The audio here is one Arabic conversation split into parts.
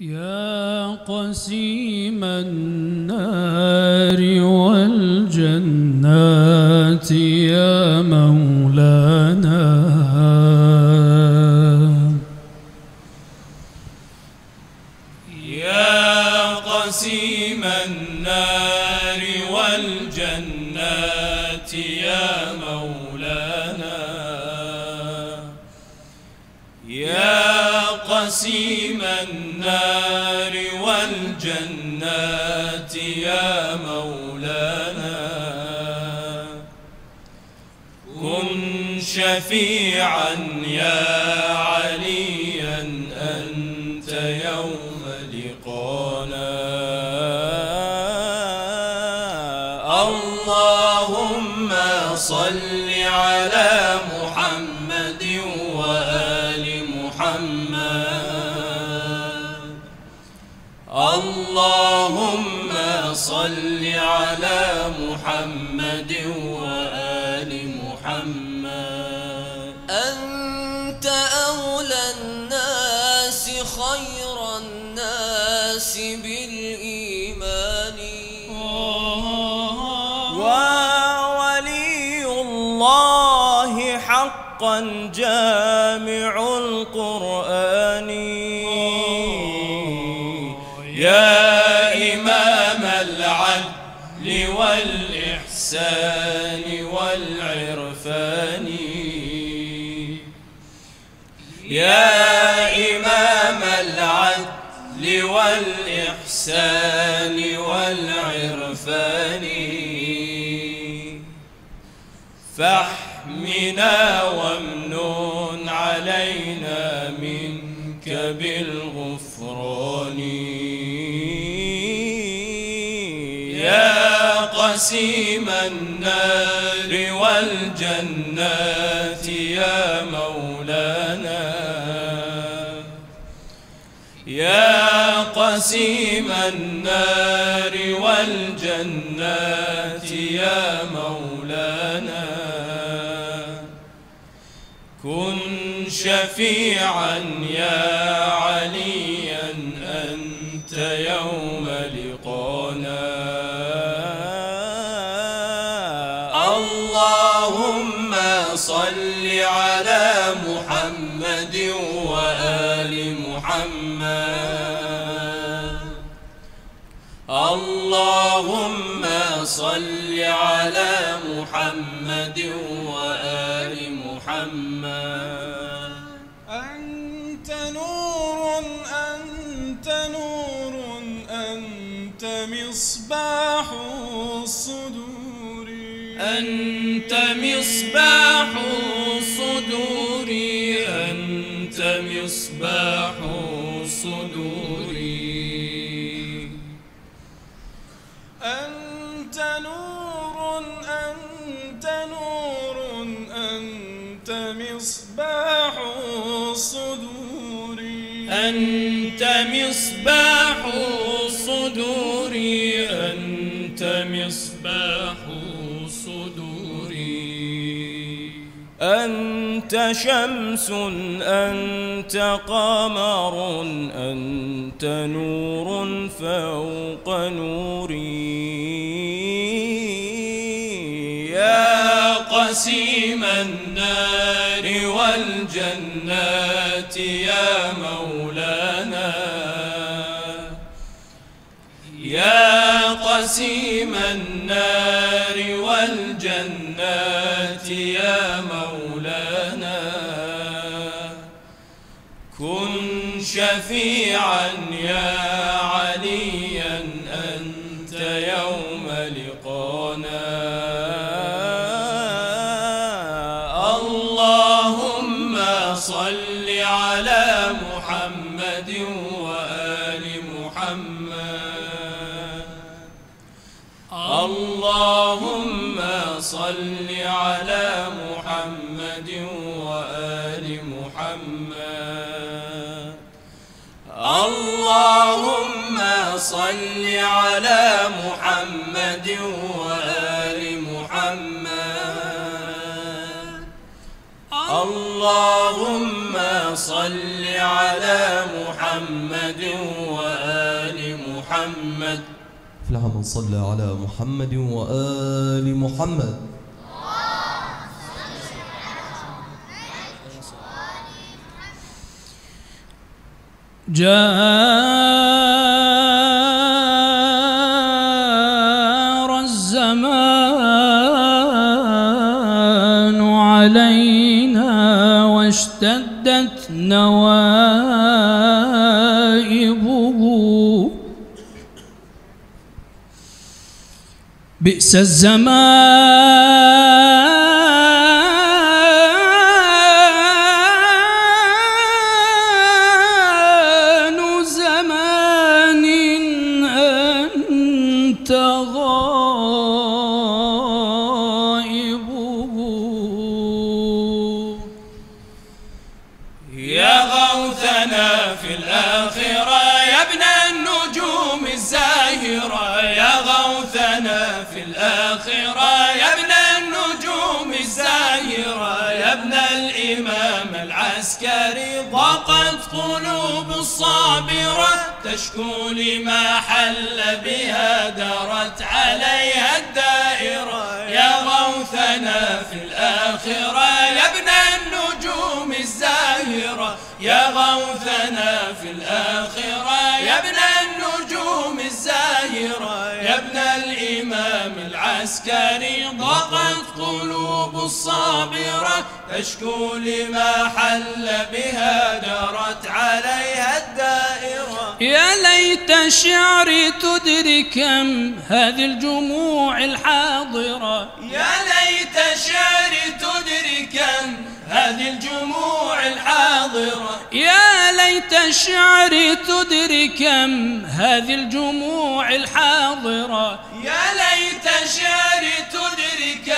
يا قسيم النار والجنات يا مولانا، يا قسيم النار والجنات يا مولانا، يا قسيم النار والجنات يا مولانا، كن شفيعا يا عليا أنت يوم لقانا، اللهم صل على محمد وآل محمد، اللهم صل على محمد وآل محمد. أنت أولى الناس خير الناس بالإيمان، وولي الله حقا جامع القرآن، يا إمام العدل والإحسان والعرفان، يا إمام العدل والإحسان والعرفان، فاحمنا وامنن علينا منك بالغفران، يا قسيم النار والجنات يا مولانا، يا قسيم النار والجنات يا مولانا، كن شفيعا يا عليا أنت يوم لقانا، اللهم صل على محمد وآل محمد، اللهم صل على محمد وآل محمد. أنت نور أنت نور أنت مصباح الصدور، أنت مصباح الصدور، أنت مصباح الصدور، أنت نور أنت نور أنت مصباح الصدور، أنت مصباح الصدور، أنت مصباح الصدور، أنت شمس أنت قمر أنت نور فوق نوري، يا قسيم النار والجنات يا مولانا، يا قسيم النار والجنات يا مولانا، كن شفيعا يا عليا أنت يوم لقانا، اللهم صل على محمد وآل محمد، اللهم صل على محمد وآل محمد، اللهم صل على محمد وآل محمد، اللهم صل على محمد محمد وآل محمد. أفلح من صلى على محمد وآل محمد. جار الزمان علينا واشتدت نوائبه، بئس الزمان زمان أنت غائبه. يا غوثنا في الآخرة يا ابن النجوم الزاهرة، يا غوثنا في الآخرة يا ابن النجوم الزاهرة، يا ابن الإمام العسكري. ضاقت قلوب الصابرة تشكو لما حل بها، دارت عليها الدائرة. يا غوثنا في الآخرة يا ابن النجوم الزاهرة، يا غوثنا في الآخرة يا ابن النجوم الزاهرة، يا ابن الإمام العسكري. ضاقت قلوب الصابرة تشكو لما حل بها، دارت عليها الدائرة. يا ليت شعري تدرك هذه الجموع الحاضرة، يا ليت شعري تدرك هذه الجموع الحاضرة، يا ليت شعري تدرك هذه الجموع الحاضرة، يا ليت شعري تدرك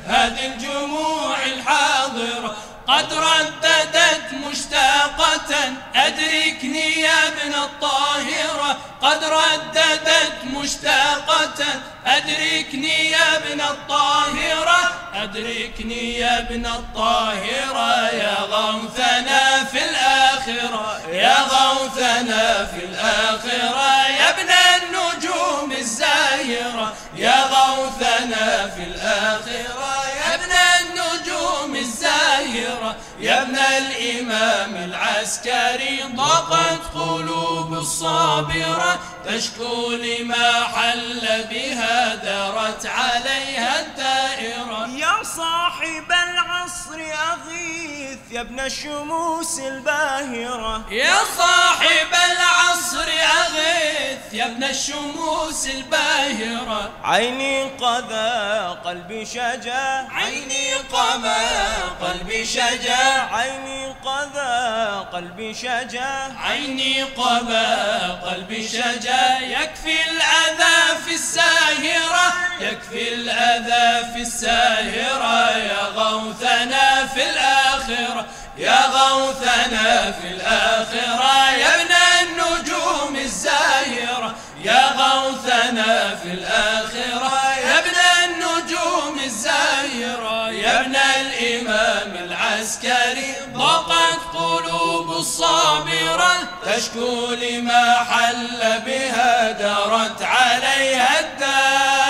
هذه الجموع الحاضرة. قد رددت مشتاقة أدركني يا ابن الطاهرة، قد رددت مشتاقة أدركني يا ابن الطاهرة، أدركني يا ابن الطاهرة. يا غوثنا في الآخرة، يا غوثنا في الآخرة يا ابن النجوم الزاهرة، يا غوثنا في الآخرة يا ابن النجوم الزاهرة، يا ابن الإمام العسكري. ضاقت قلوب الصابرة تشكو لما حل بها، دارت عليها الدائرة. يا صاحب العصر أغيث يا ابن الشموس الباهرة، يا صاحب العصر أغيث يا ابن الشموس الباهرة. عيني قذا قلبي شجا، عيني قما قلبي شجا، عيني قذا قلبي شجا، عيني قما قلبي شجا. يكفي الأذى في الساهرة، يكفي الأذى في الساهرة. يا غوثنا في الآخرة، يا غوثنا في الآخرة يا ابن النجوم الزاهرة، يا غوثنا في الآخرة يا ابن النجوم الزاهرة، يا ابن الإمام العسكري. ضاقت قلوب الصابرة تشكو لما حل بها، دارت عليها الدار.